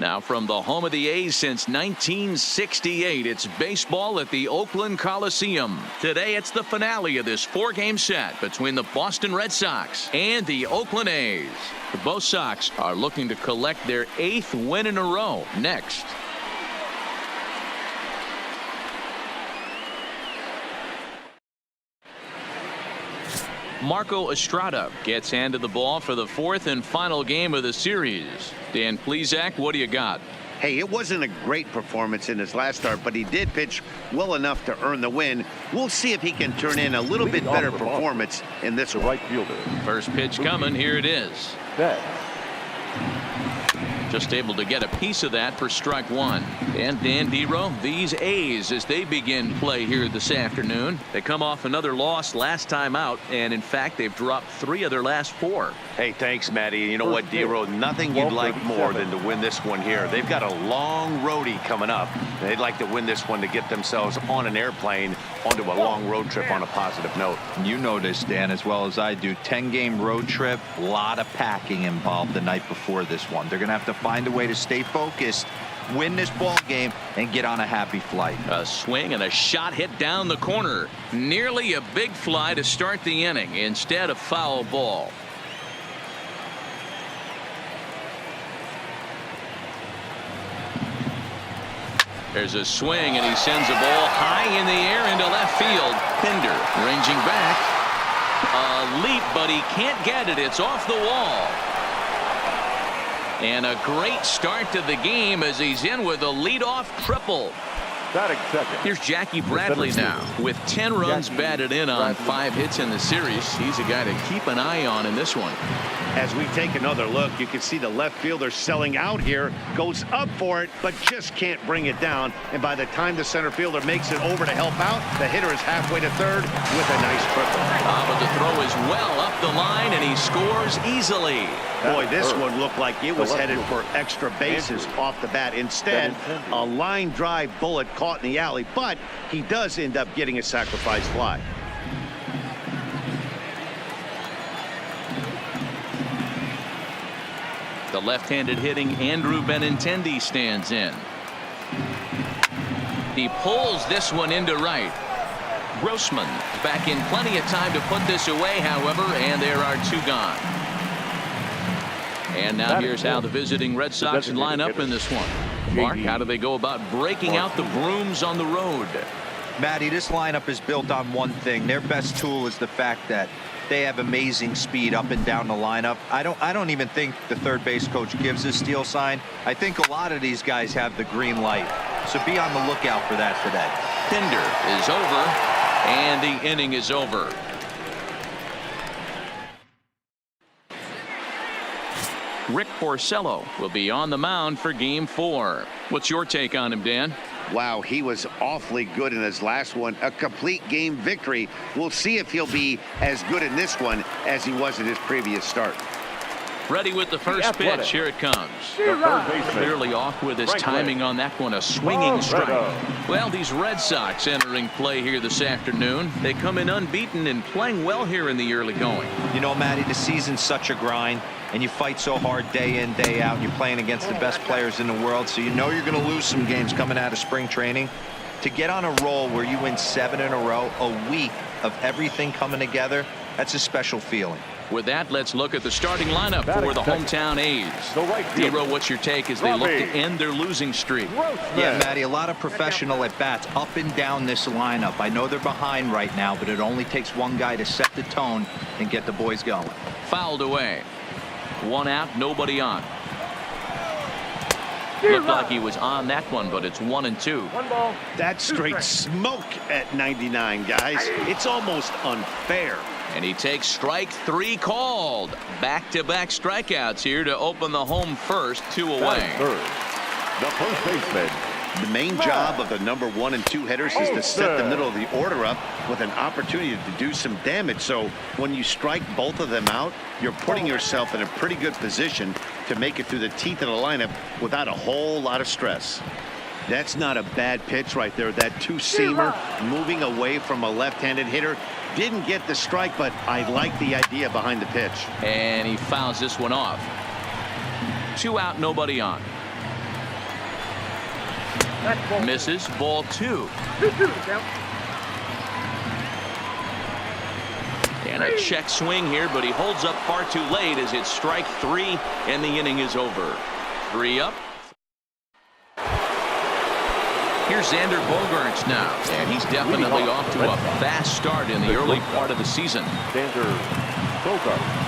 Now from the home of the A's since 1968, it's baseball at the Oakland Coliseum. Today it's the finale of this 4-game set between the Boston Red Sox and the Oakland A's. Both Sox are looking to collect their 8th win in a row next. Marco Estrada gets handed the ball for the 4th and final game of the series. Dan Plesac, what do you got? Hey, it wasn't a great performance in his last start, but he did pitch well enough to earn the win. We'll see if he can turn in a little bit better performance in this one. Right fielder. First pitch coming. Here it is. Just able to get a piece of that for strike 1. And Dan Dero, these A's, as they begin play here this afternoon, they come off another loss last time out, and in fact they've dropped 3 of their last 4. Hey, thanks, Matty. You know what, Dero, nothing you'd like more than to win this one here. They've got a long roadie coming up. They'd like to win this one to get themselves on an airplane onto a long road trip on a positive note. You know this, Dan, as well as I do. 10-game road trip, a lot of packing involved the night before this one. They're going to have to find a way to stay focused, win this ball game, and get on a happy flight. A swing and a shot hit down the corner. Nearly a big fly to start the inning. Instead, a foul ball. There's a swing, and he sends a ball high in the air into left field. Pinder ranging back. A leap, but he can't get it. It's off the wall. And a great start to the game as he's in with a leadoff triple. Here's Jackie Bradley now with 10 runs batted in on 5 hits in the series. He's a guy to keep an eye on in this one. As we take another look, you can see the left fielder selling out here, goes up for it, but just can't bring it down. And by the time the center fielder makes it over to help out, the hitter is halfway to third with a nice triple. But the throw is well up the line, and he scores easily. Boy, this one looked like it was headed for extra bases off the bat. Instead, a line drive bullet caught in the alley, but he does end up getting a sacrifice fly. The left-handed hitting Andrew Benintendi stands in. He pulls this one into right. Grossman back in plenty of time to put this away, however, and there are 2 gone. And now here's how the visiting Red Sox line up in this one. Mark, how do they go about breaking out the brooms on the road? Matty, this lineup is built on one thing. Their best tool is the fact that they have amazing speed up and down the lineup. I don't even think the third base coach gives a steal sign. I think a lot of these guys have the green light. So be on the lookout for that today. Pinder is over, and the inning is over. Rick Porcello will be on the mound for game 4. What's your take on him, Dan? Wow, he was awfully good in his last one. A complete game victory. We'll see if he'll be as good in this one as he was in his previous start. Ready with the first pitch. Here it comes. Clearly off with his timing on that one. A swinging strike. Well, these Red Sox entering play here this afternoon. They come in unbeaten and playing well here in the early going. You know, Matty, the season's such a grind, and you fight so hard day in, day out. You're playing against the best players in the world, so you know you're going to lose some games coming out of spring training. To get on a roll where you win 7 in a row, a week of everything coming together, that's a special feeling. With that, let's look at the starting lineup for the hometown A's. Dero, what's your take as they look to end their losing streak? Yeah, Matty, a lot of professional at-bats up and down this lineup. I know they're behind right now, but it only takes one guy to set the tone and get the boys going. Fouled away. 1 out, nobody on. Looked like he was on that one, but it's 1-2. That's straight smoke at 99, guys. It's almost unfair. And he takes strike 3 called. Back-to-back strikeouts here to open the home first. 2 away. The first baseman. The main job of the number 1 and 2 hitters is to set the middle of the order up with an opportunity to do some damage. So when you strike both of them out, you're putting yourself in a pretty good position to make it through the teeth of the lineup without a whole lot of stress. That's not a bad pitch right there. That 2-seamer moving away from a left-handed hitter. Didn't get the strike, but I like the idea behind the pitch. And he fouls this one off. 2 out, nobody on. Misses. Ball 2. And a check swing here, but he holds up far too late as it's strike 3 and the inning is over. 3 up. Here's Xander Bogaerts now, and he's definitely off to a fast start in the early part of the season. Xander Bogaerts.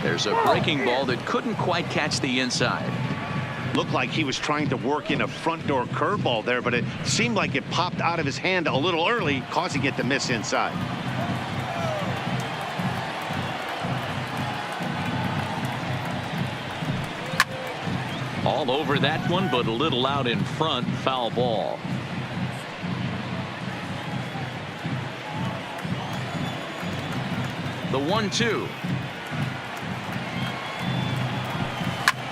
There's a breaking ball that couldn't quite catch the inside. Looked like he was trying to work in a front door curveball there, but it seemed like it popped out of his hand a little early, causing it to miss inside. All over that one, but a little out in front. Foul ball. The 1-2.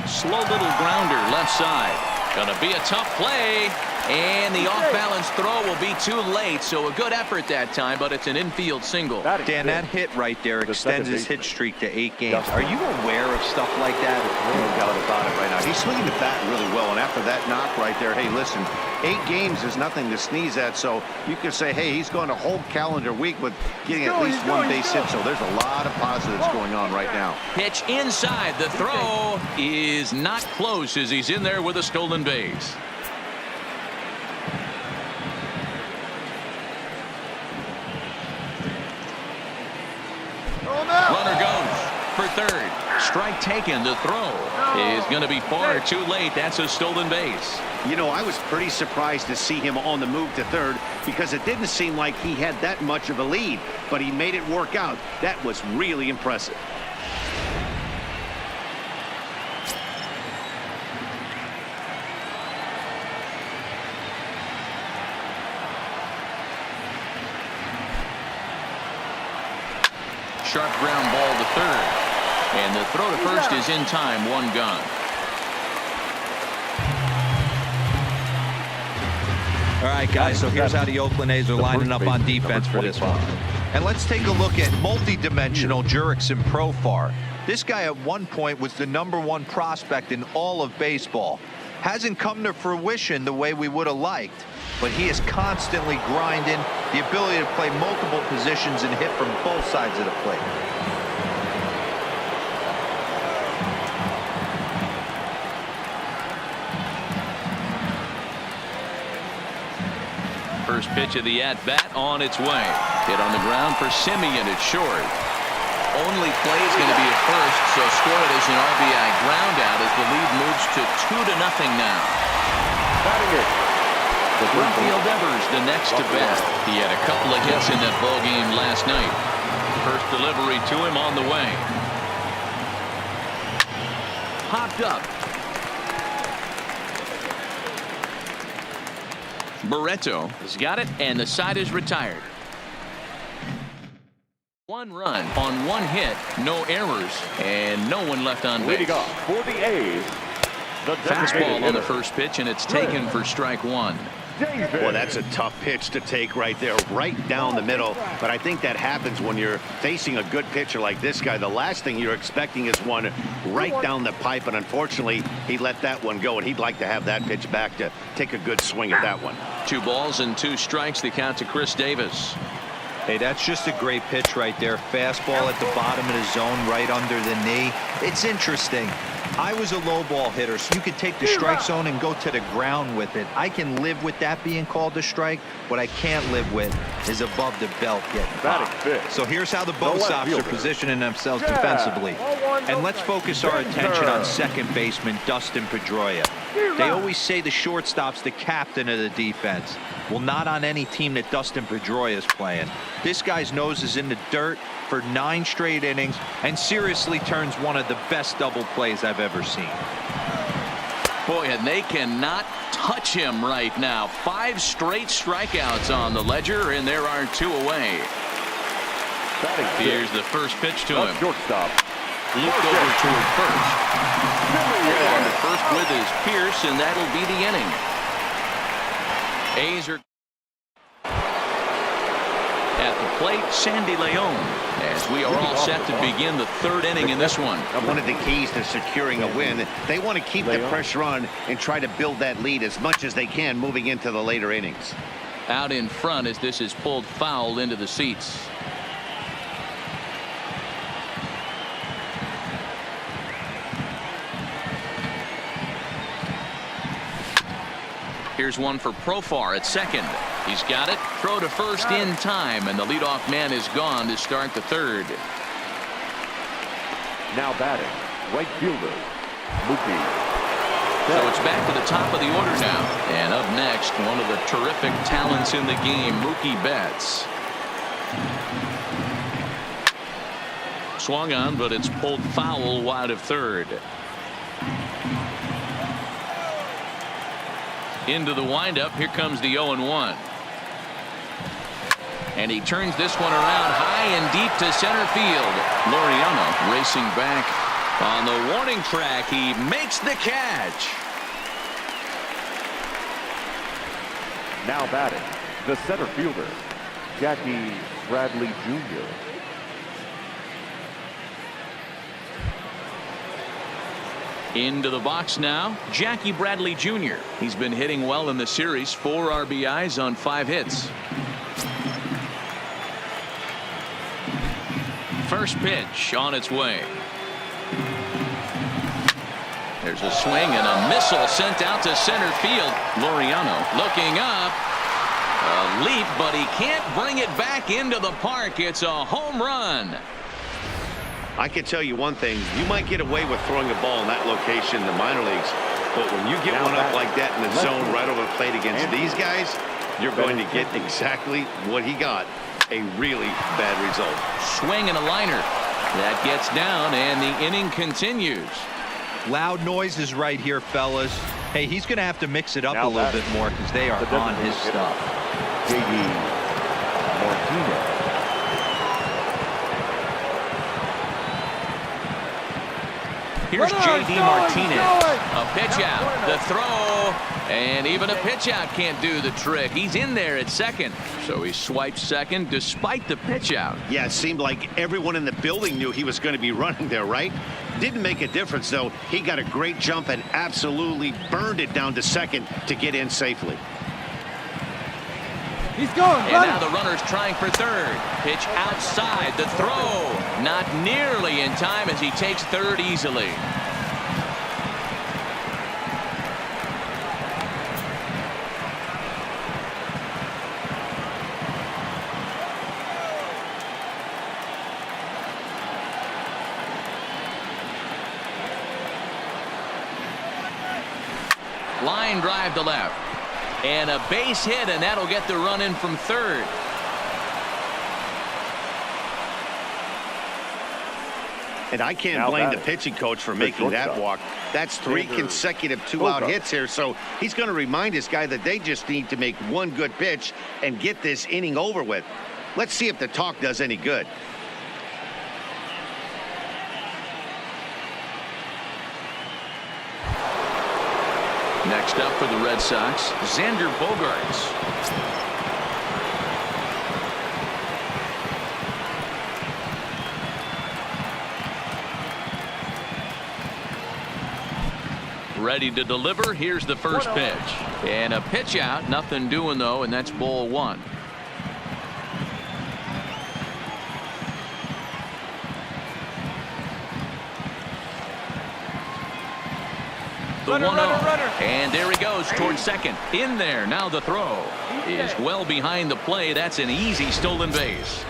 Slow little grounder left side. Gonna be a tough play. And the off-balance throw will be too late, so a good effort that time, but it's an infield single. Dan, that hit right there extends his hit streak to 8 games. Are you aware of stuff like that? No doubt about it right now. He's swinging the bat really well, and after that knock right there, hey, listen, 8 games is nothing to sneeze at, so you can say, hey, he's going a whole calendar week with getting at least 1 base hit, so there's a lot of positives going on right now. Pitch inside. The throw is not close as he's in there with a stolen base. Runner goes for third. Strike taken. The throw is going to be far too late. That's a stolen base. You know, I was pretty surprised to see him on the move to third because it didn't seem like he had that much of a lead, but he made it work out. That was really impressive. Sharp ground ball to third. And the throw to first is in time. 1 gone. All right, guys, so here's how the Oakland A's are lining up on defense for this one. And let's take a look at multi-dimensional Jurickson Profar. This guy at one point was the #1 prospect in all of baseball. Hasn't come to fruition the way we would have liked, but he is constantly grinding, the ability to play multiple positions and hit from both sides of the plate. First pitch of the at-bat on its way. Hit on the ground for Simeon. It's short. Only play is going to be at first, so score it as an RBI ground out as the lead moves to 2-0 now. Batting it. Rafael Devers the next to bat. He had a couple of hits in that ball game last night. First delivery to him on the way. Popped up. Barreto has got it, and the side is retired. 1 run on 1 hit, no errors, and no one left on base. Leading off for the A's, the fastball on the first pitch, and it's taken for strike 1. Well, that's a tough pitch to take right there, right down the middle. But I think that happens when you're facing a good pitcher like this guy. The last thing you're expecting is one right down the pipe, and unfortunately, he let that one go, and he'd like to have that pitch back to take a good swing at that one. 2 balls and 2 strikes. The count to Chris Davis. Hey, that's just a great pitch right there. Fastball at the bottom of the zone, right under the knee. It's interesting. I was a low ball hitter, so you could take the strike zone and go to the ground with it. I can live with that being called a strike. What I can't live with is above the belt getting popped. So here's how the Bo Sox are positioning themselves defensively. And let's focus our attention on second baseman Dustin Pedroia. They always say the shortstop's the captain of the defense. Well, not on any team that Dustin Pedroia is playing. This guy's nose is in the dirt for 9 straight innings and seriously turns one of the best double plays I've ever seen. Boy, and they cannot touch him right now. 5 straight strikeouts on the ledger, and there are 2 away. Here's the first pitch to him. Shortstop, Looped over toward first. On to first with his Pierce, and that'll be the inning. A's are at the plate, Sandy Leon, as we are all set to begin the third inning in this one. One of the keys to securing a win, they want to keep the pressure on and try to build that lead as much as they can moving into the later innings. Out in front as this is pulled foul into the seats. Here's one for Profar at second. He's got it. Throw to first in time, and the leadoff man is gone to start the third. Now batting, right fielder, Mookie. So it's back to the top of the order now. And up next, one of the terrific talents in the game, Mookie Betts. Swung on, but it's pulled foul wide of third. Into the windup. Here comes the 0-1. And he turns this one around high and deep to center field. Laureano racing back on the warning track. He makes the catch. Now batting, the center fielder, Jackie Bradley Jr. Into the box now, Jackie Bradley Jr. He's been hitting well in the series. 4 RBIs on 5 hits. First pitch on its way. There's a swing and a missile sent out to center field. Laureano looking up. A leap, but he can't bring it back into the park. It's a home run. I can tell you one thing. You might get away with throwing a ball in that location in the minor leagues, but when you get one up like that in the zone right over the plate against these guys, you're going to get exactly what he got. A really bad result. Swing and a liner. That gets down, and the inning continues. Loud noises right here, fellas. Hey, he's going to have to mix it up Now a little bit more because they are on his stuff. J.D. Martinez. Here's J.D. Martinez. A pitch out. The throw. And even a pitch out can't do the trick. He's in there at second. So he swipes second despite the pitch out. Yeah, it seemed like everyone in the building knew he was going to be running there, right? Didn't make a difference, though. He got a great jump and absolutely burned it down to second to get in safely. He's going. And now the runner's trying for third. Pitch outside. The throw. Not nearly in time as he takes third easily. Line drive to left. And a base hit, and that'll get the run in from third. And I can't blame the pitching coach for making that walk. That's 3 consecutive 2-out hits here, so he's going to remind this guy that they just need to make one good pitch and get this inning over with. Let's see if the talk does any good. Next up for the Red Sox, Xander Bogaerts. Ready to deliver. Here's the first pitch. And a pitch out. Nothing doing, though, and that's ball 1. The 1-0. And there he goes towards second. In there. Now the throw is well behind the play. That's an easy stolen base.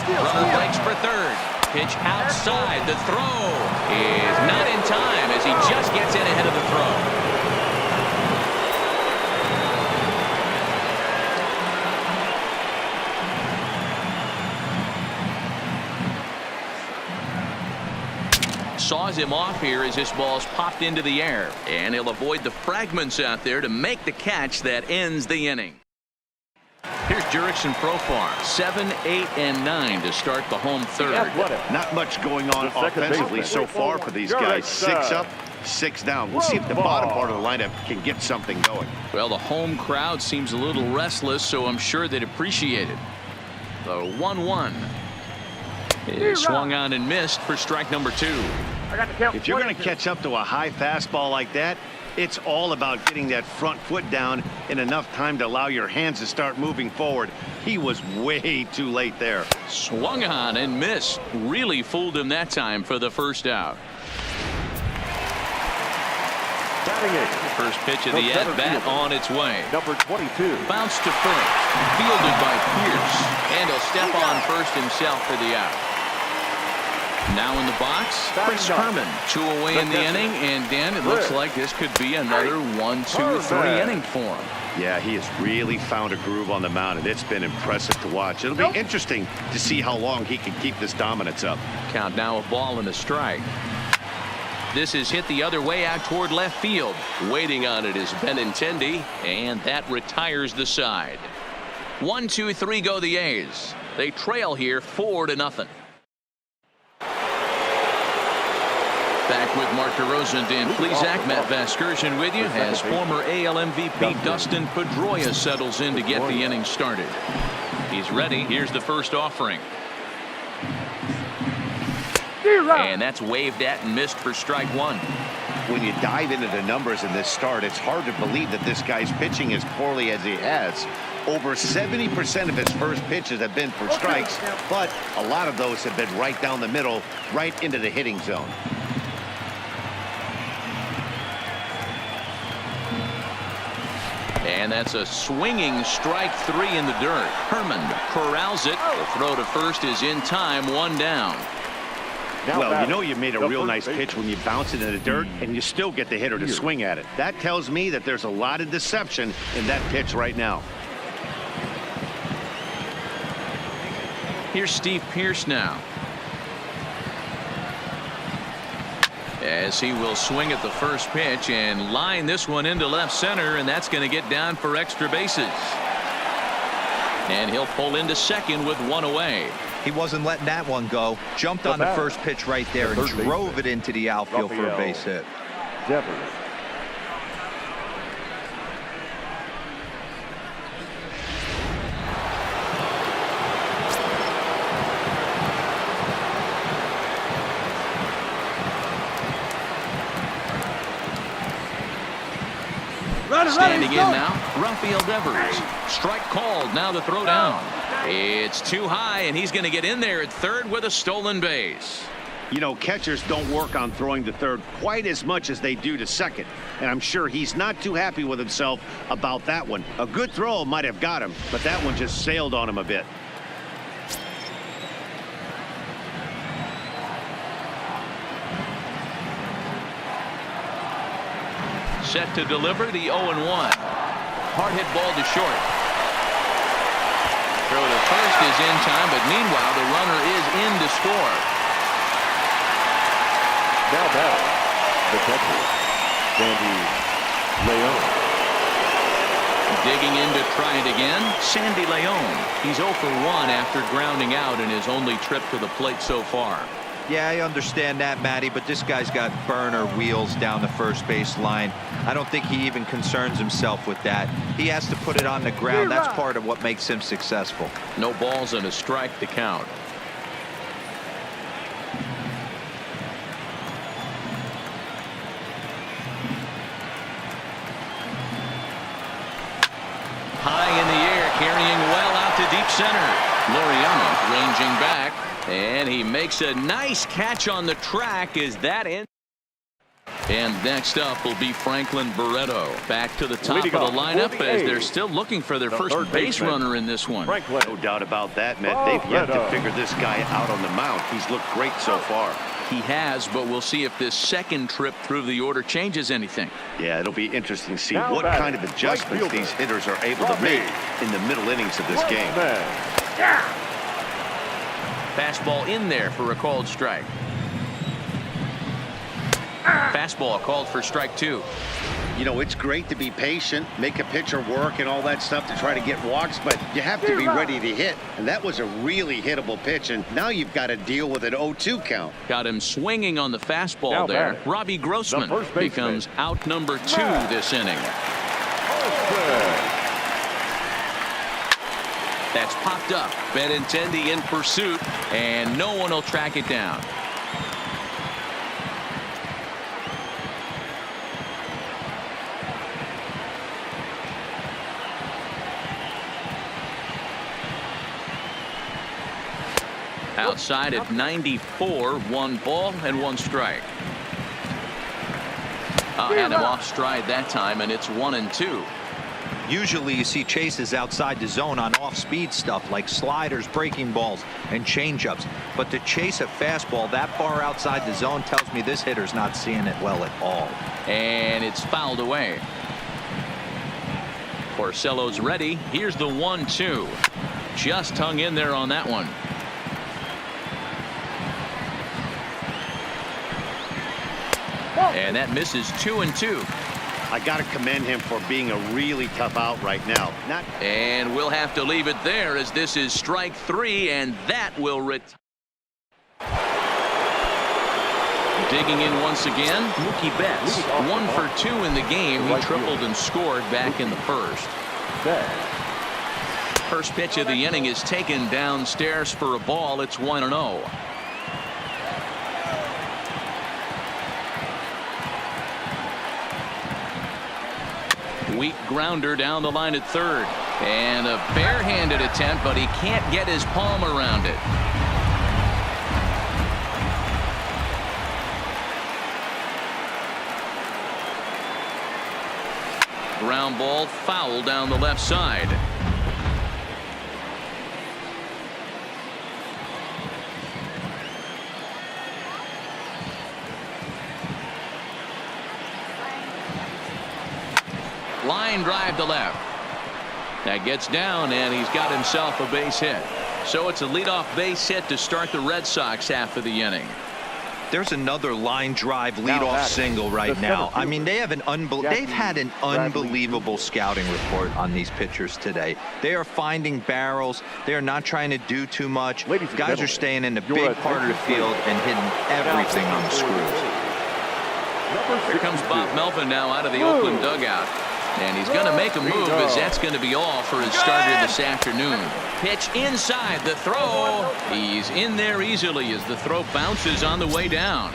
Runner breaks for third. Pitch outside. The throw is not in time as he just gets in ahead of the throw. saws him off here as this ball's popped into the air. And he'll avoid the fragments out there to make the catch that ends the inning. Here's Jurickson Profar, 7, 8, and 9 to start the home third. Not much going on offensively so far for these guys. 6 up, 6 down. We'll see if the bottom part of the lineup can get something going. Well, the home crowd seems a little restless, so I'm sure they'd appreciate it. The 1-1 is swung on and missed for strike number 2. If you're going to catch up to a high fastball like that, it's all about getting that front foot down in enough time to allow your hands to start moving forward. He was way too late there. Swung on and missed. Really fooled him that time for the first out. First pitch of the at-bat on its way. Number 22. Bounce to first. Fielded by Pierce. And he'll step on first himself for the out. Now in the box, Chris Herman. 2 away in the inning, and Dan, it looks like this could be another 1, 2, 3 inning for him. Yeah, he has really found a groove on the mound, and it's been impressive to watch. It'll be interesting to see how long he can keep this dominance up. Count now a ball and a strike. This is hit the other way out toward left field. Waiting on it is Benintendi, and that retires the side. 1, 2, 3 go the A's. They trail here 4-0. Back with Mark DeRosa and Dan Plesac. Matt Vasgersian with you as former AL MVP Dustin Pedroia settles in to get the inning started. He's ready. Here's the first offering. And that's waved at and missed for strike 1. When you dive into the numbers in this start, it's hard to believe that this guy's pitching as poorly as he has. Over 70% of his first pitches have been for strikes, but a lot of those have been right down the middle, right into the hitting zone. And that's a swinging strike 3 in the dirt. Herman corrals it. The throw to first is in time, 1 down. Well, you know you made a real nice pitch when you bounce it in the dirt and you still get the hitter to swing at it. That tells me that there's a lot of deception in that pitch right now. Here's Steve Pierce now. As he will swing at the first pitch and line this one into left center, and that's going to get down for extra bases. And he'll pull into second with 1 away. He wasn't letting that one go. Jumped on the first pitch right there and drove it into the outfield for a base hit. Standing in now, Rafael Devers. Strike called. Now the throw down. It's too high, and he's going to get in there at third with a stolen base. You know, catchers don't work on throwing to third quite as much as they do to second. And I'm sure he's not too happy with himself about that one. A good throw might have got him, but that one just sailed on him a bit. Set to deliver the 0-1. Hard hit ball to short. Throw to first is in time, but meanwhile the runner is in to score. Now batting, the catcher, Sandy Leon. Digging in to try it again, Sandy Leon. He's 0 for 1 after grounding out in his only trip to the plate so far. Yeah, I understand that, Matty, but this guy's got burner wheels down the first base line. I don't think he even concerns himself with that. He has to put it on the ground. That's part of what makes him successful. No balls and a strike to count. High in the air, carrying well out to deep center. Laureano ranging back. And he makes a nice catch on the track. Is that in? And next up will be Franklin Barreto. Back to the top of the lineup as they're still looking for their first base runner in this one. No doubt about that, Matt. They've yet to figure this guy out on the mound. He's looked great so far. He has, but we'll see if this second trip through the order changes anything. Yeah, it'll be interesting to see what kind of adjustments these hitters are able to make in the middle innings of this game. Fastball in there for a called strike. fastball called for strike 2. You know, it's great to be patient, make a pitcher work and all that stuff to try to get walks, but you have to be ready to hit. And that was a really hittable pitch, and now you've got to deal with an 0-2 count. Got him swinging on the fastball Now there. back, Robbie Grossman the first baseman, becomes out number 2 this inning. That's popped up. Benintendi in pursuit, and no one will track it down. Outside at 94, 1 ball and 1 strike. Had him off stride that time, and it's 1-2. Usually you see chases outside the zone on off-speed stuff like sliders, breaking balls, and changeups. But to chase a fastball that far outside the zone tells me this hitter's not seeing it well at all. And it's fouled away. Porcello's ready. Here's the 1-2. Just hung in there on that one. And that misses 2-2. I got to commend him for being a really tough out right now. And we'll have to leave it there as this is strike 3, and that will digging in once again, Mookie Betts. 1 for 2 in the game. He tripled and scored back in the first. First pitch of the inning is taken downstairs for a ball. It's 1-0. Weak grounder down the line at third, and a barehanded attempt, but he can't get his palm around it. Ground ball foul down the left side. Line drive to left. That gets down, and he's got himself a base hit. So it's a leadoff base hit to start the Red Sox half of the inning. There's another line drive leadoff single right now. I mean, they've had an unbelievable scouting report on these pitchers today. They are finding barrels. They are not trying to do too much. Guys are staying in the big part of the field and hitting everything on the screws. Here comes Bob Melvin now out of the Oakland dugout. And he's going to make a move, as that's going to be all for his starter this afternoon. Pitch inside, the throw. He's in there easily as the throw bounces on the way down.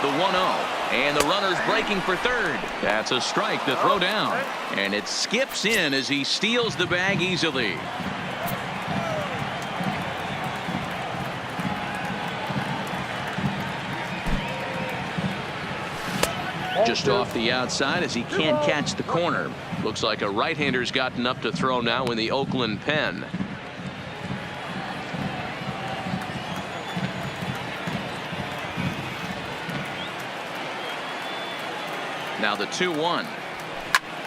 The 1-0, and the runner's breaking for third. That's a strike, the throw down. And it skips in as he steals the bag easily. Just off the outside as he can't catch the corner. Looks like a right-hander's gotten up to throw now in the Oakland pen. Now the 2-1.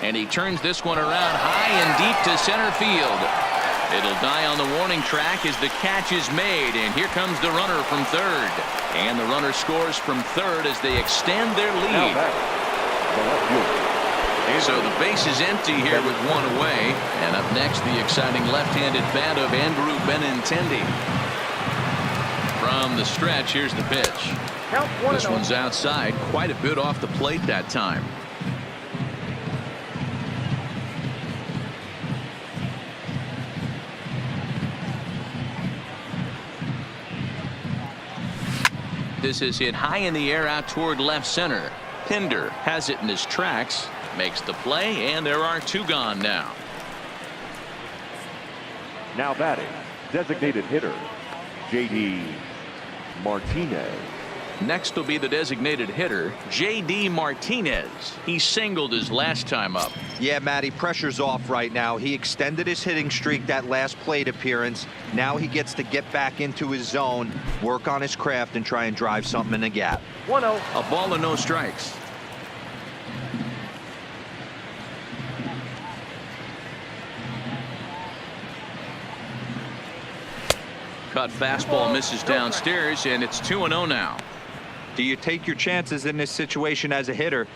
And he turns this one around high and deep to center field. It'll die on the warning track as the catch is made, and here comes the runner from third. And the runner scores from third as they extend their lead. So the base is empty here with 1 away. And up next, the exciting left-handed bat of Andrew Benintendi. From the stretch, here's the pitch. This one's outside, quite a bit off the plate that time. This is hit high in the air out toward left center. Pinder has it in his tracks, makes the play, and there are 2 gone now. Now batting, designated hitter, J.D. Martinez. Next will be the designated hitter, J.D. Martinez. He singled his last time up. Yeah, Matty, pressure's off right now. He extended his hitting streak that last plate appearance. Now he gets to get back into his zone, work on his craft, and try and drive something in the gap. 1-0. A ball and no strikes. Cut fastball misses downstairs, and it's 2-0 now. Do you take your chances in this situation as a hitter,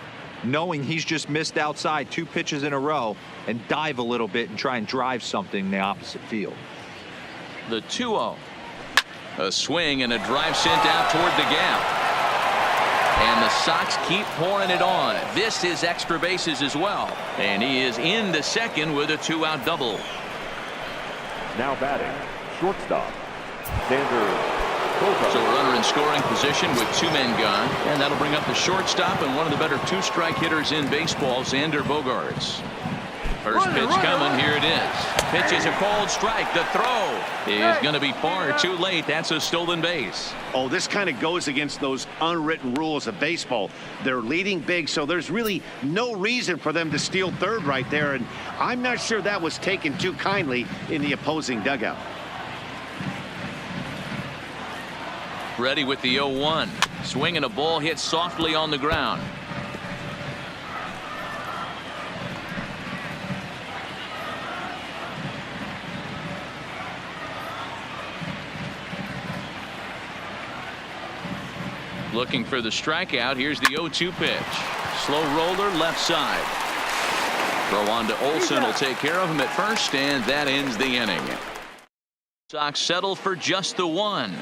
knowing he's just missed outside 2 pitches in a row, and dive a little bit and try and drive something in the opposite field? The 2-0. A swing and a drive sent out toward the gap. And the Sox keep pouring it on. This is extra bases as well. And he is into second with a 2-out double. Now batting, shortstop, So a runner in scoring position with 2 men gone. And that'll bring up the shortstop and one of the better 2-strike hitters in baseball, Xander Bogaerts. First pitch coming. Here it is. Pitch is a cold strike. The throw is going to be far too late. That's a stolen base. Oh, this kind of goes against those unwritten rules of baseball. They're leading big, so there's really no reason for them to steal third right there. And I'm not sure that was taken too kindly in the opposing dugout. Ready with the 0-1. Swinging a ball hit softly on the ground. Looking for the strikeout. Here's the 0-2 pitch. Slow roller left side. Throw on to Olsen will take care of him at first, and that ends the inning. Sox settle for just the 1.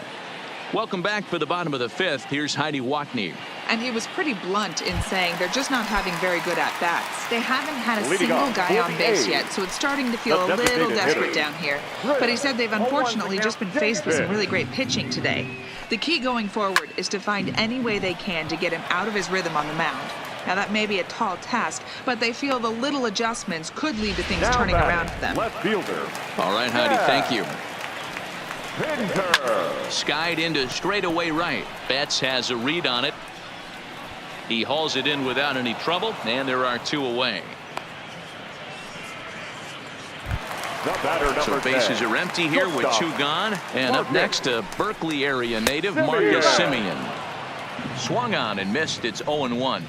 Welcome back for the bottom of the 5th. Here's Heidi Watney. And he was pretty blunt in saying they're just not having very good at-bats. They haven't had a single guy on base yet, so it's starting to feel a little desperate down here. But he said they've unfortunately just been faced with some really great pitching today. The key going forward is to find any way they can to get him out of his rhythm on the mound. Now, that may be a tall task, but they feel the little adjustments could lead to things turning around for them. left fielder. All right, Heidi, thank you. Pinter. Skied into straightaway right. Betts has a read on it. He hauls it in without any trouble, and there are 2 away. The batter, So number bases 10. are empty here with 2 gone. And up next, a Berkeley area native, Marcus Semien. Swung on and missed. It's 0-1.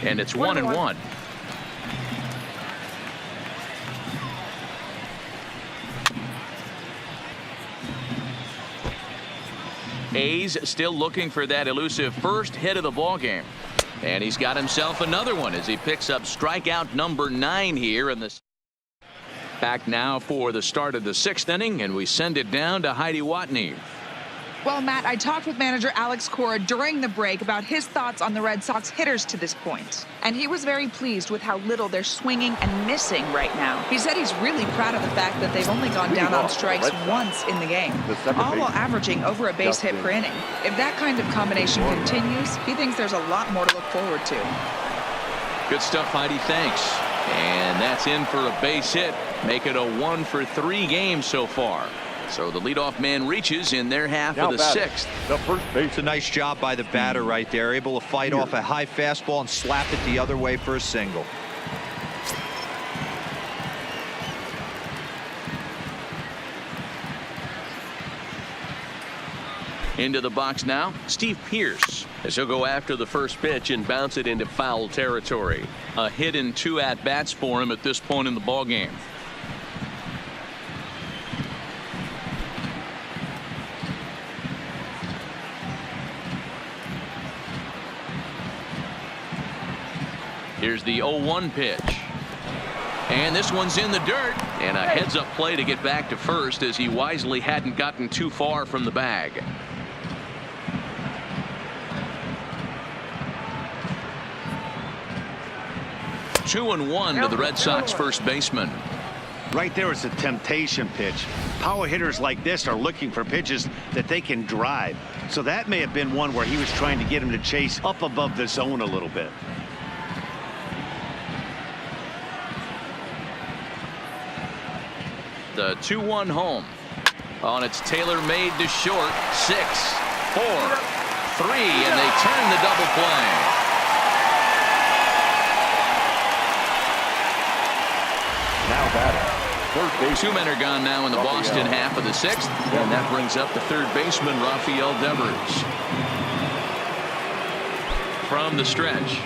And it's 1-1. A's still looking for that elusive first hit of the ball game. And he's got himself another one as he picks up strikeout number 9 here in the back now for the start of the 6th inning, and we send it down to Heidi Watney. Well, Matt, I talked with manager Alex Cora during the break about his thoughts on the Red Sox hitters to this point. And he was very pleased with how little they're swinging and missing right now. He said he's really proud of the fact that they've only gone down on strikes once in the game, all while averaging over a base hit per inning. If that kind of combination continues, he thinks there's a lot more to look forward to. Good stuff, Heidi. Thanks. And that's in for a base hit. Make it a 1-for-3 game so far. So the leadoff man reaches in their half of the 6th. The first base. It's a nice job by the batter right there, able to fight off a high fastball and slap it the other way for a single. Into the box now, Steve Pearce, as he'll go after the first pitch and bounce it into foul territory. A hit in 2 at-bats for him at this point in the ball game. Here's the 0-1 pitch. And this one's in the dirt. And a heads-up play to get back to first as he wisely hadn't gotten too far from the bag. Two and one to the Red Sox first baseman. Right there is a temptation pitch. Power hitters like this are looking for pitches that they can drive. So that may have been one where he was trying to get him to chase up above the zone a little bit. The 2-1 home. On its tailor-made to short. 6, 4, 3, and they turn the double play. Now batting. Third base. 2 men are gone now in the Boston half of the 6th, and that brings up the third baseman, Rafael Devers. From the stretch.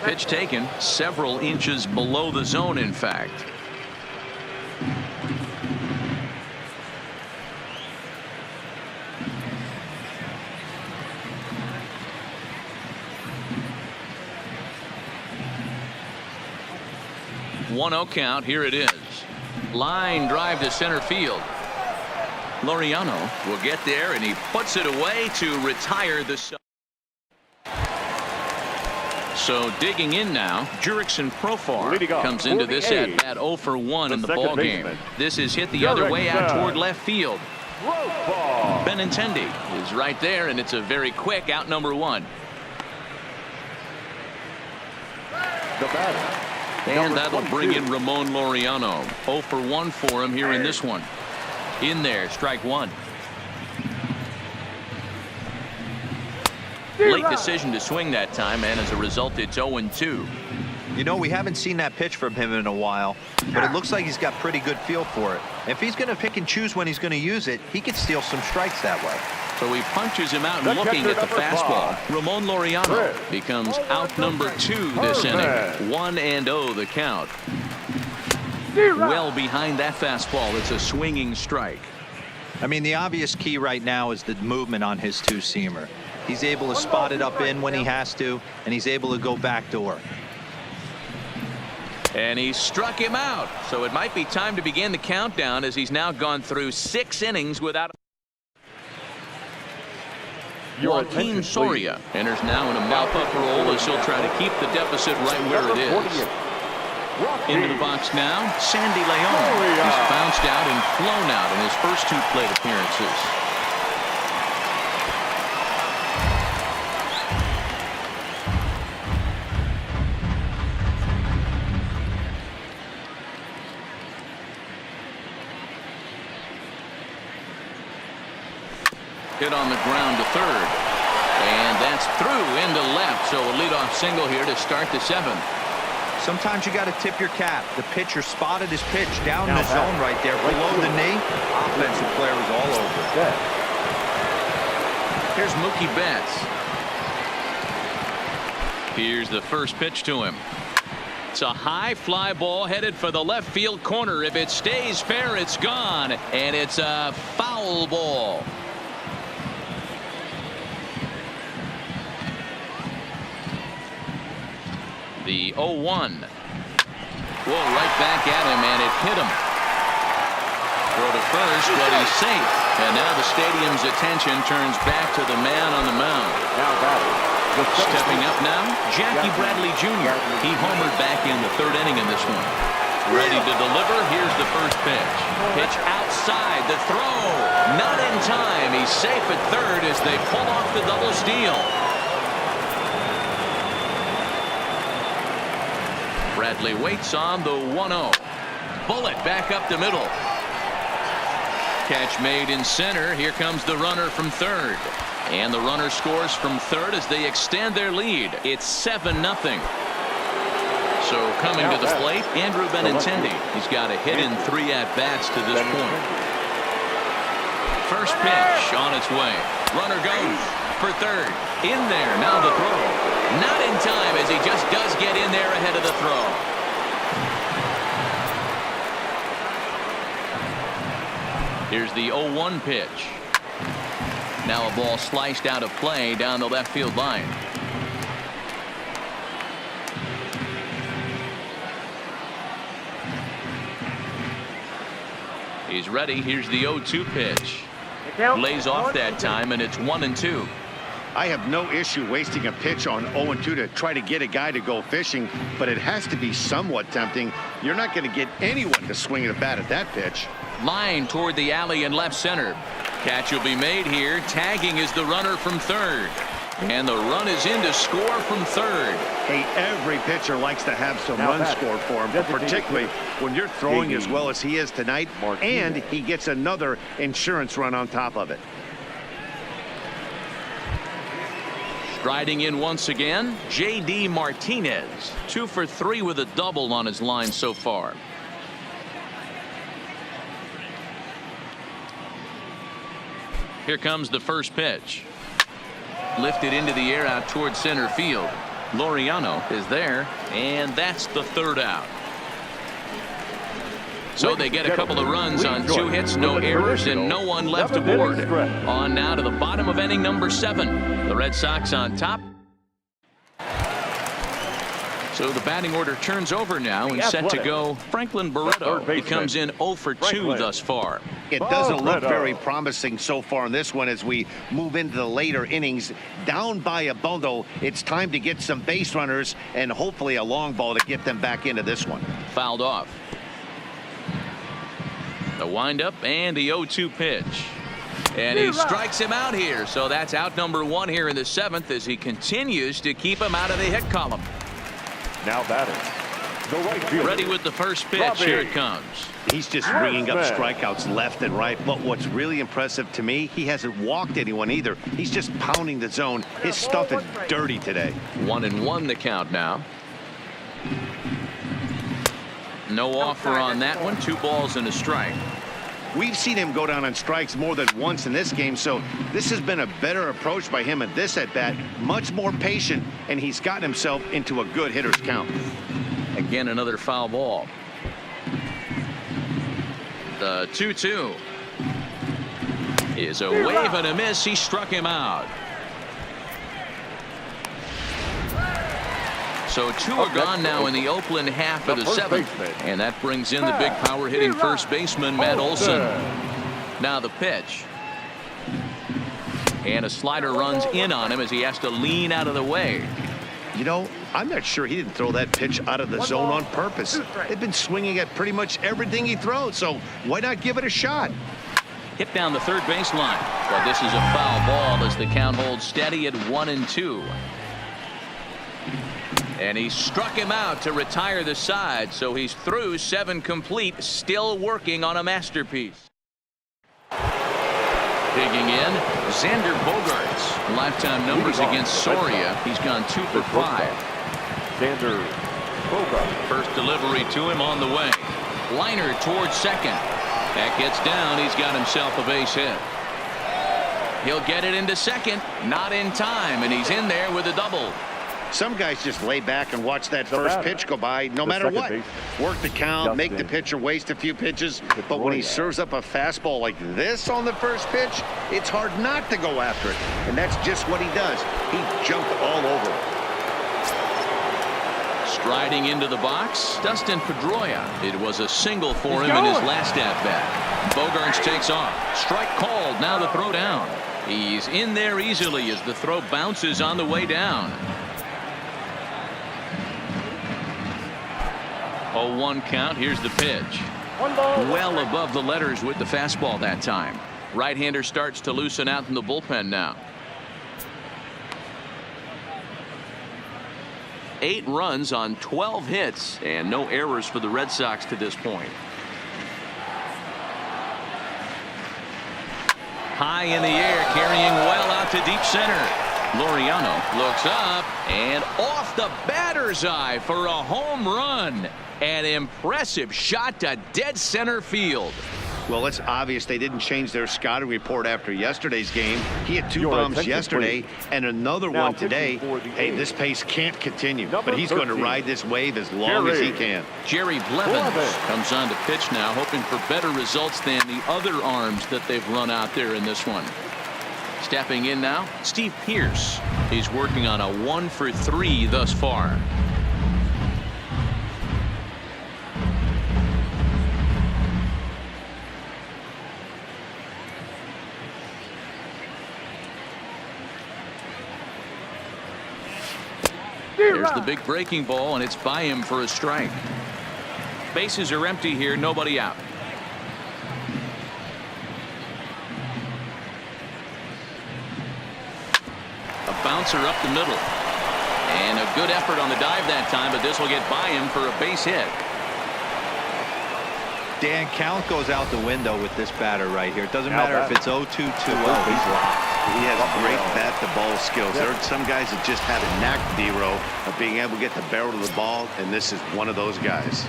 Pitch taken several inches below the zone, in fact. 1-0 count. Here it is. Line drive to center field. Laureano will get there, and he puts it away to retire the. So digging in now, Jurickson Profar comes into this at bat 0 for 1 in the ball game. This is hit the other way out toward left field. Benintendi is right there, and it's a very quick out number 1. And that'll bring in Ramon Laureano. 0 for 1 for him here in this one. In there, strike 1. Late decision to swing that time, and as a result, it's 0-2. You know, we haven't seen that pitch from him in a while, but it looks like he's got pretty good feel for it. If he's going to pick and choose when he's going to use it, he could steal some strikes that way. So he punches him out and looking at the fastball. Ramon Laureano becomes out number 2 this inning. 1-0 the count. Well behind that fastball. It's a swinging strike. I mean, the obvious key right now is the movement on his two-seamer. He's able to spot it up in when he has to, and he's able to go backdoor. And he struck him out. So it might be time to begin the countdown, as he's now gone through 6 innings without. Joaquin Soria enters now in a mop-up role, as he'll try to keep the deficit right where it is. Into the box now, Sandy Leon. He's bounced out and flown out in his first 2 plate appearances. Hit on the ground to third. And that's through into left. So a leadoff single here to start the 7th. Sometimes you got to tip your cap. The pitcher spotted his pitch down in the zone right there below the knee. Offensive player was all over it. Here's Mookie Betts. Here's the first pitch to him. It's a high fly ball headed for the left field corner. If it stays fair, it's gone. And it's a foul ball. The 0-1. Whoa, right back at him, and it hit him. Throw to first, but he's safe. And now the stadium's attention turns back to the man on the mound. Stepping up now, Jackie Bradley Jr. He homered back in the 3rd inning in this one. Ready to deliver. Here's the first pitch. Pitch outside. The throw. Not in time. He's safe at 3rd as they pull off the double steal. Bradley waits on the 1-0. Bullet back up the middle. Catch made in center. Here comes the runner from 3rd. And the runner scores from 3rd as they extend their lead. It's 7-0. So coming to the plate, Andrew Benintendi. He's got a hit in 3 at-bats to this point. First pitch on its way. Runner goes for 3rd. In there. Now the throw. Not in time, as he just does get in there ahead of the throw. Here's the 0-1 pitch. Now a ball sliced out of play down the left field line. He's ready. Here's the 0-2 pitch. Lays off that time, and it's 1-2. I have no issue wasting a pitch on 0-2 to try to get a guy to go fishing, but it has to be somewhat tempting. You're not going to get anyone to swing a bat at that pitch. Line toward the alley in left center. Catch will be made here. Tagging is the runner from 3rd. And the run is in to score from 3rd. Hey, every pitcher likes to have some runs scored for him, particularly when you're throwing as well as he is tonight, and he gets another insurance run on top of it. Striding in once again, J.D. Martinez. 2 for 3 with a double on his line so far. Here comes the first pitch. Lifted into the air out towards center field. Laureano is there, and that's the 3rd out. So they get a couple of runs on 2 hits, no errors, and no one left aboard. On now to the bottom of inning number 7. The Red Sox on top. So the batting order turns over now and set to go. Franklin Barreto. He comes in 0 for 2 thus far. It doesn't look very promising so far in this one as we move into the later innings. Down by a bundle, it's time to get some base runners and hopefully a long ball to get them back into this one. Fouled off. The windup and the 0-2 pitch. And he strikes him out here. So that's out number 1 here in the 7th as he continues to keep him out of the hit column. Now batting, the right fielder. Ready with the first pitch. Here it comes. He's just ringing up strikeouts left and right. But what's really impressive to me, he hasn't walked anyone either. He's just pounding the zone. His stuff is dirty today. 1-1 the count now. No offer on that one. 2 balls and a strike. We've seen him go down on strikes more than once in this game, so this has been a better approach by him at this at-bat. Much more patient, and he's gotten himself into a good hitter's count. Again, another foul ball. The 2-2 is a wave and a miss. He struck him out. So 2 are gone now in the Oakland half of the 7th. And that brings in the big power hitting first baseman, Matt Olson. Now the pitch. And a slider runs in on him as he has to lean out of the way. You know, I'm not sure he didn't throw that pitch out of the zone on purpose. They've been swinging at pretty much everything he throws, so why not give it a shot? Hit down the third baseline. But this is a foul ball as the count holds steady at 1-2. And he struck him out to retire the side, so he's through 7 complete, still working on a masterpiece. Digging in, Xander Bogaerts. Lifetime numbers against Soria. He's gone 2 for 5. Xander Bogaerts. First delivery to him on the way. Liner towards second. That gets down. He's got himself a base hit. He'll get it into second. Not in time, and he's in there with a double. Some guys just lay back and watch that first pitch go by no matter what. Work the count, make the pitcher waste a few pitches. But when he serves up a fastball like this on the first pitch, it's hard not to go after it. And that's just what he does. He jumped all over it. Striding into the box, Dustin Pedroia. It was a single for him in his last at-bat. Bogaerts takes off. Strike called. Now the throw down. He's in there easily as the throw bounces on the way down. 0-1 count. Here's the pitch. Well above the letters with the fastball that time. Right-hander starts to loosen out in the bullpen now. 8 runs on 12 hits and no errors for the Red Sox to this point. High in the air, carrying well out to deep center. Laureano looks up and off the batter's eye for a home run. An impressive shot to dead center field. Well, it's obvious they didn't change their scouting report after yesterday's game. He had 2 bombs yesterday and another one today. Hey, this pace can't continue, but he's going to ride this wave as long as he can. Jerry Blevins comes on to pitch now, hoping for better results than the other arms that they've run out there in this one. Stepping in now, Steve Pearce. He's working on a 1 for 3 thus far. There's the big breaking ball, and it's by him for a strike. Bases are empty here, nobody out. A bouncer up the middle. And a good effort on the dive that time, but this will get by him for a base hit. Dan, count goes out the window with this batter right here. It doesn't matter if it's 0-2, 2-0. He's locked. He has great bat-to-ball skills. There are some guys that just have a knack, D-Row, of being able to get the barrel of the ball, and this is one of those guys.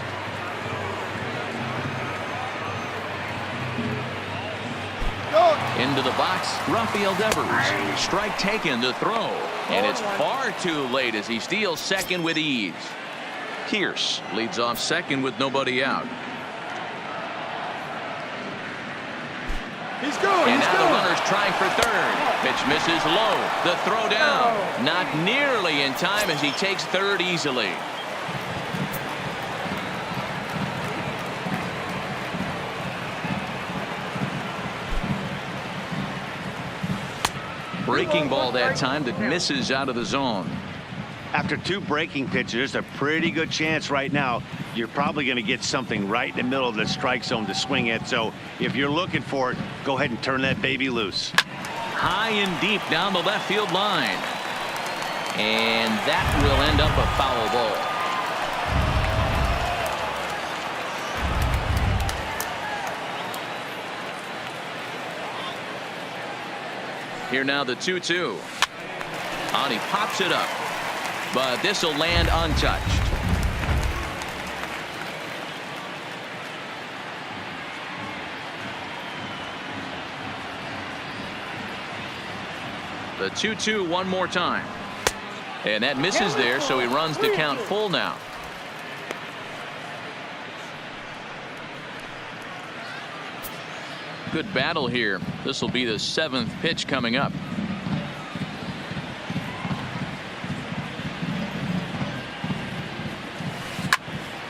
Into the box, Rafael Devers. Strike taken to throw. And it's far too late as he steals second with ease. Pierce leads off second with nobody out. And now the runner's trying for third. Pitch misses low. The throw down. Not nearly in time as he takes third easily. Breaking ball that time that misses out of the zone. After 2 breaking pitches, there's a pretty good chance right now you're probably going to get something right in the middle of the strike zone to swing at. So if you're looking for it, go ahead and turn that baby loose. High and deep down the left field line. And that will end up a foul ball. Here now the 2-2. And he pops it up. But this will land untouched. The 2-2 one more time. And that misses there, so he runs the count full now. Good battle here. This will be the 7th pitch coming up.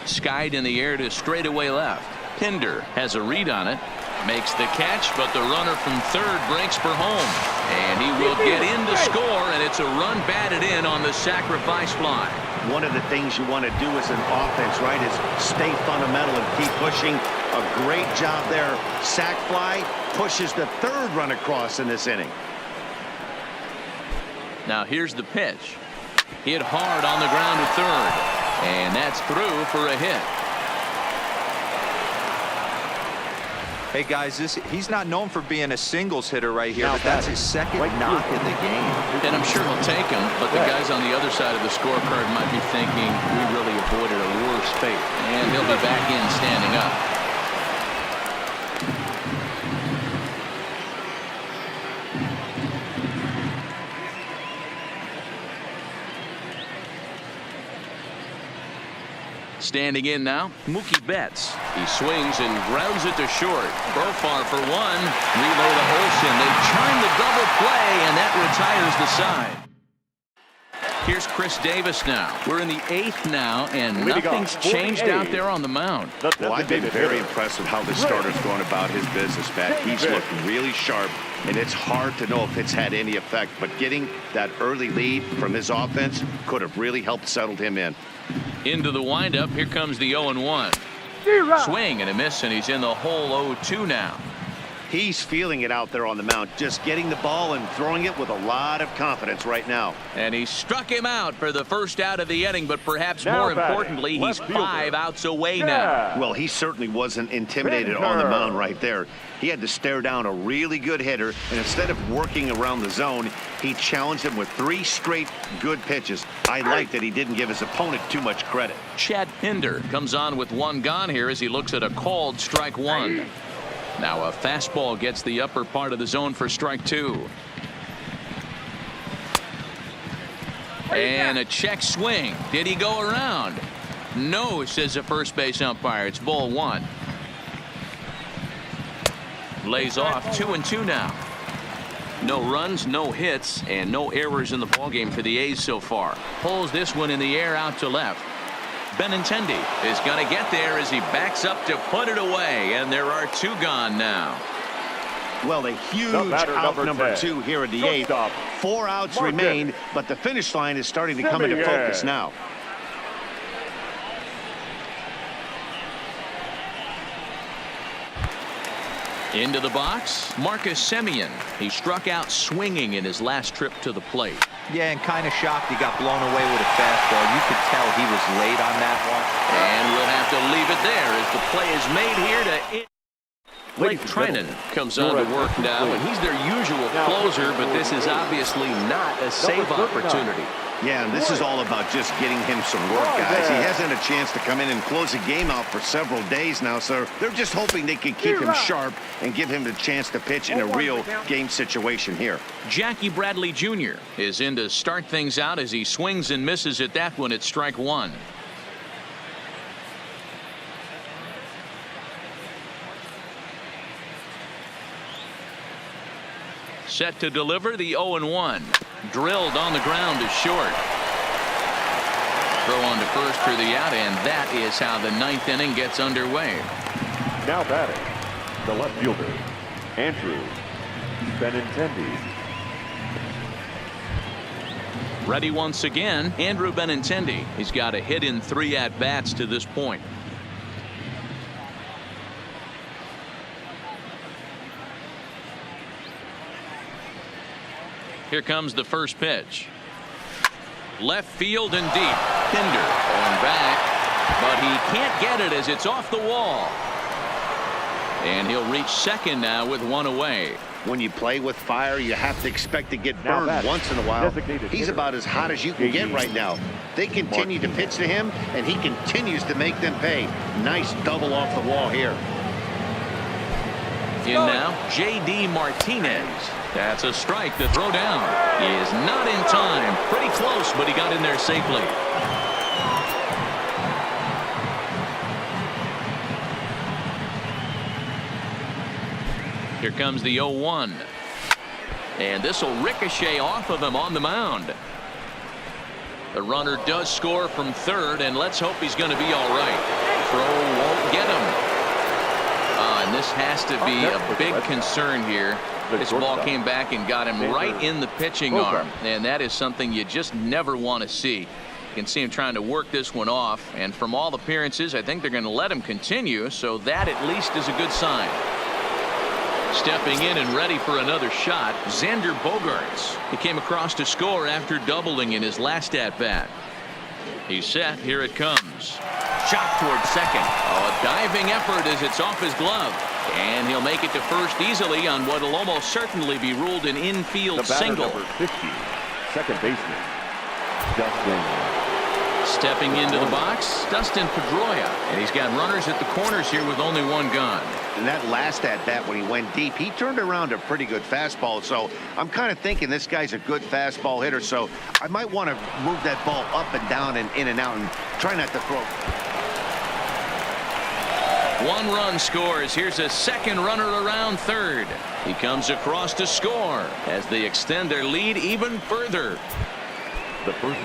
Skied in the air to straightaway left. Pinder has a read on it. Makes the catch, but the runner from third breaks for home. And he will get in to score, and it's a run batted in on the sacrifice fly. One of the things you want to do as an offense, right, is stay fundamental and keep pushing. A great job there. Sac fly pushes the third run across in this inning. Now here's the pitch. Hit hard on the ground to third. And that's through for a hit. Hey guys, he's not known for being a singles hitter right here, but that's his second knock in the game. And I'm sure he'll take him, but the guys on the other side of the scorecard might be thinking we really avoided a worse fate. And he'll be back in standing up. Standing in now, Mookie Betts. He swings and grounds it to short. Profar for one. Relay to Olsen. They chime the double play, and that retires the side. Here's Chris Davis now. We're in the 8th now, and nothing's changed out there on the mound. Well, I've been very impressed with how this starter's going about his business, Pat. He's looked really sharp, and it's hard to know if it's had any effect, but getting that early lead from his offense could have really helped settle him in. Into the windup. Here comes the 0-1. Swing and a miss, and he's in the hole 0-2 now. He's feeling it out there on the mound, just getting the ball and throwing it with a lot of confidence right now. And he struck him out for the first out of the inning, but perhaps more importantly, he's 5 outs away now. Well, he certainly wasn't intimidated on the mound right there. He had to stare down a really good hitter, and instead of working around the zone, he challenged him with 3 straight good pitches. I like that he didn't give his opponent too much credit. Chad Pinder comes on with 1 gone here as he looks at a called strike 1. Now a fastball gets the upper part of the zone for strike 2. And a check swing. Did he go around? No, says the first base umpire. It's ball 1. Lays off 2-2 now. No runs, no hits, and no errors in the ballgame for the A's so far. Pulls this one in the air out to left. Benintendi is going to get there as he backs up to put it away, and there are 2 gone now. Well, a huge out number 2 here in the 8th. 4 outs remain, but the finish line is starting to come into focus now. Into the box, Marcus Semien. He struck out swinging in his last trip to the plate. Yeah, and kind of shocked he got blown away with a fastball. You could tell he was late on that one. And we'll have to leave it there as the play is made here to... Blake Trinan comes on to work now, and he's their usual closer, but this is obviously not a save opportunity. Yeah, and this is all about just getting him some work, guys. He hasn't had a chance to come in and close the game out for several days now, so they're just hoping they can keep him sharp and give him the chance to pitch in a real game situation here. Jackie Bradley Jr. is in to start things out as he swings and misses at that one at strike 1. Set to deliver the 0-1. Drilled on the ground to short. Throw on to first for the out, and that is how the 9th inning gets underway. Now batting, the left fielder, Andrew Benintendi. Ready once again, Andrew Benintendi. He's got a hit in 3 at-bats to this point. Here comes the first pitch. Left field and deep. Pinder going back, but he can't get it as it's off the wall. And he'll reach second now with 1 away. When you play with fire, you have to expect to get burned once in a while. He's about as hot as you can get right now. They continue to pitch to him, and he continues to make them pay. Nice double off the wall here. In now, J.D. Martinez. That's a strike to throw down. He is not in time. Pretty close, but he got in there safely. Here comes the 0-1. And this will ricochet off of him on the mound. The runner does score from third, and let's hope he's going to be all right. Throw won't get him. And this has to be a big concern here. This ball came back and got him right in the pitching arm, and that is something you just never want to see. You can see him trying to work this one off, and from all appearances, I think they're going to let him continue, so that at least is a good sign. Stepping in and ready for another shot, Xander Bogaerts. He came across to score after doubling in his last at-bat. He's set. Here it comes. Shot toward second. A diving effort as it's off his glove. And he'll make it to first easily on what will almost certainly be ruled an infield single. Number 50, second baseman, Dustin. Stepping into the box, Dustin Pedroia. And he's got runners at the corners here with only 1 gone. And that last at-bat when he went deep, he turned around a pretty good fastball. So I'm kind of thinking this guy's a good fastball hitter. So I might want to move that ball up and down and in and out and try not to throw. 1 run scores. Here's a second runner around third. He comes across to score as they extend their lead even further.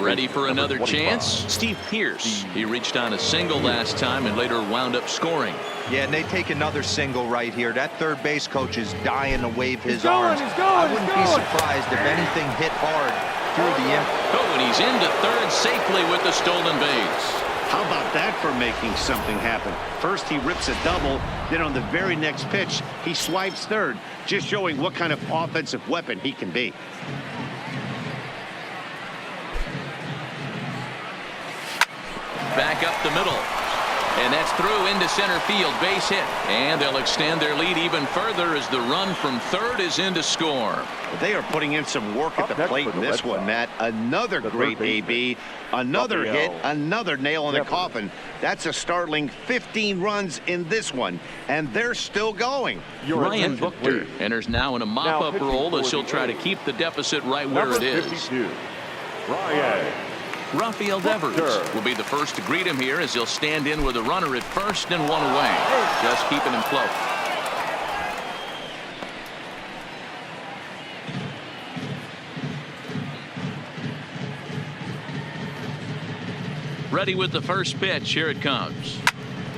Ready for another chance? Steve Pearce. He reached on a single last time and later wound up scoring. Yeah, and they take another single right here. That third base coach is dying to wave his arms. I wouldn't be surprised if anything hit hard through the infield. Oh, and he's into third safely with the stolen base. How about that for making something happen? First he rips a double, then on the very next pitch he swipes third, just showing what kind of offensive weapon he can be. Back up the middle. And that's through into center field. Base hit. And they'll extend their lead even further as the run from third is in to score. They are putting in some work at the plate in this one, Matt. Another great AB. Another hit. Another nail in the coffin. That's a startling 15 runs in this one. And they're still going. Ryan Buchter enters now in a mop-up role as he'll try to keep the deficit right where it is. 52, Ryan. Rafael Devers will be the first to greet him here as he'll stand in with a runner at first and 1 away. Just keeping him close. Ready with the first pitch. Here it comes.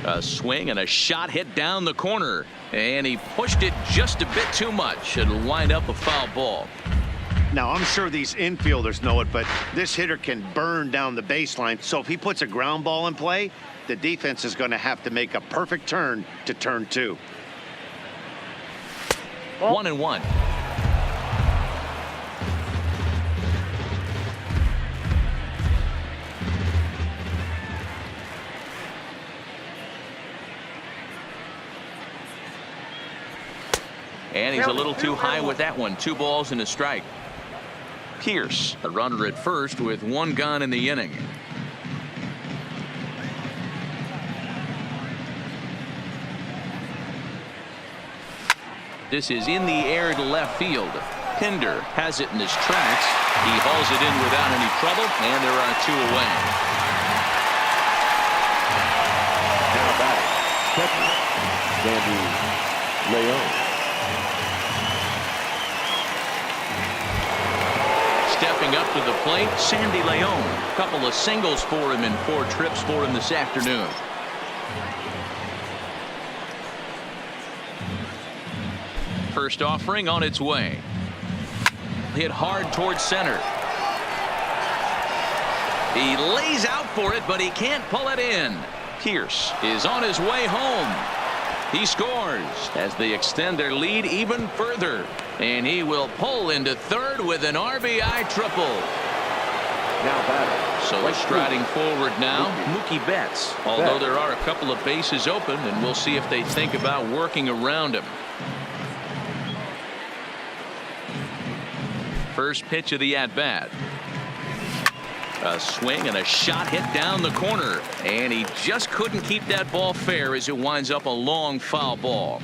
A swing and a shot hit down the corner. And he pushed it just a bit too much. It'll wind up a foul ball. Now, I'm sure these infielders know it, but this hitter can burn down the baseline. So if he puts a ground ball in play, the defense is going to have to make a perfect turn to turn 2. 1-1. And he's a little too high with that one. 2 balls and a strike. Pearce, the runner at first with 1 gone in the inning. This is in the air to left field. Pinder has it in his tracks. He hauls it in without any trouble, and there are 2 away. Now back, catcher, Sandy Leon. Stepping up to the plate, Sandy Leon. A couple of singles for him and 4 trips for him this afternoon. First offering on its way. Hit hard towards center. He lays out for it, but he can't pull it in. Pierce is on his way home. He scores as they extend their lead even further. And he will pull into third with an RBI triple. Now batter. So Right striding field. forward now, Mookie Betts. Although there are a couple of bases open, and we'll see if they think about working around him. First pitch of the at-bat. A swing and a shot hit down the corner, and he just couldn't keep that ball fair as it winds up a long foul ball.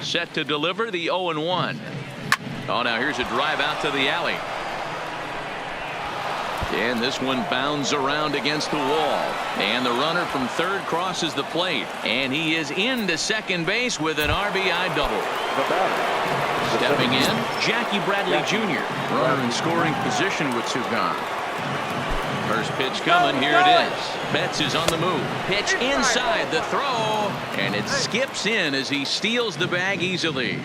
Set to deliver the 0-1. Oh, now here's a drive out to the alley. And this one bounds around against the wall. And the runner from third crosses the plate. And he is into second base with an RBI double. The batter. Stepping in, Jackie Bradley Jr. Runner in scoring position with two gone. First pitch coming. Here it is. Betts is on the move. Pitch inside the throw. And it skips in as he steals the bag easily.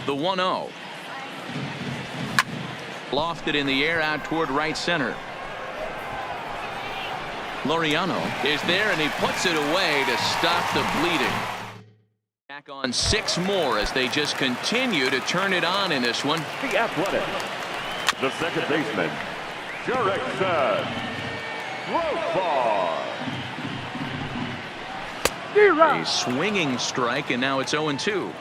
The 1-0. Lofted in the air out toward right center. Laureano is there, and he puts it away to stop the bleeding. Back on 6 more as they just continue to turn it on in this one. The Athletic. The second baseman, Jurickson Profar. A swinging strike, and now it's 0-2.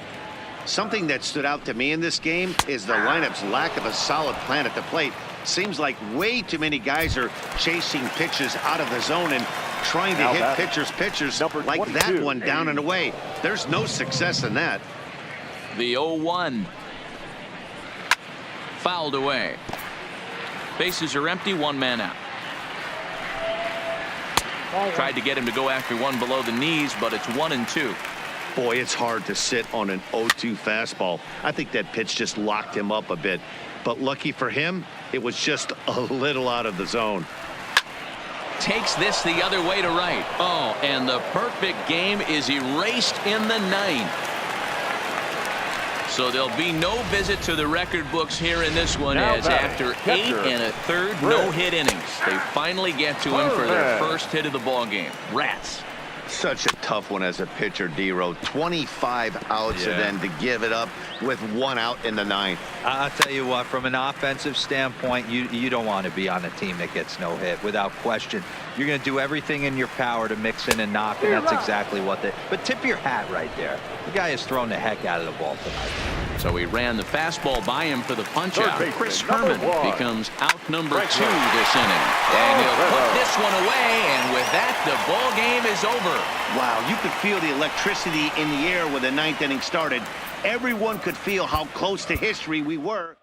Something that stood out to me in this game is the lineup's lack of a solid plan at the plate. Seems like way too many guys are chasing pitches out of the zone and trying to hit pitchers like that one down and away. There's no success in that. The 0-1. Fouled away. Bases are empty, 1 man out. Tried to get him to go after one below the knees, but it's 1-2. Boy, it's hard to sit on an 0-2 fastball. I think that pitch just locked him up a bit. But lucky for him, it was just a little out of the zone. Takes this the other way to right. Oh, and the perfect game is erased in the 9th. So there'll be no visit to the record books here in this one, as after 8 1/3 no-hit innings, they finally get to him for their first hit of the ball game. Rats. Such a tough one as a pitcher, D-Row. 25 outs and then to give it up with 1 out in the 9th. I'll tell you what, from an offensive standpoint, you don't want to be on a team that gets no hit without question. You're going to do everything in your power to mix in and knock, and that's exactly what they. But tip your hat right there. The guy has thrown the heck out of the ball tonight. So he ran the fastball by him for the punch-out. Chris Herman becomes out number 2 this inning. And he'll put this one away, and with that, the ball game is over. Wow, you could feel the electricity in the air when the 9th inning started. Everyone could feel how close to history we were.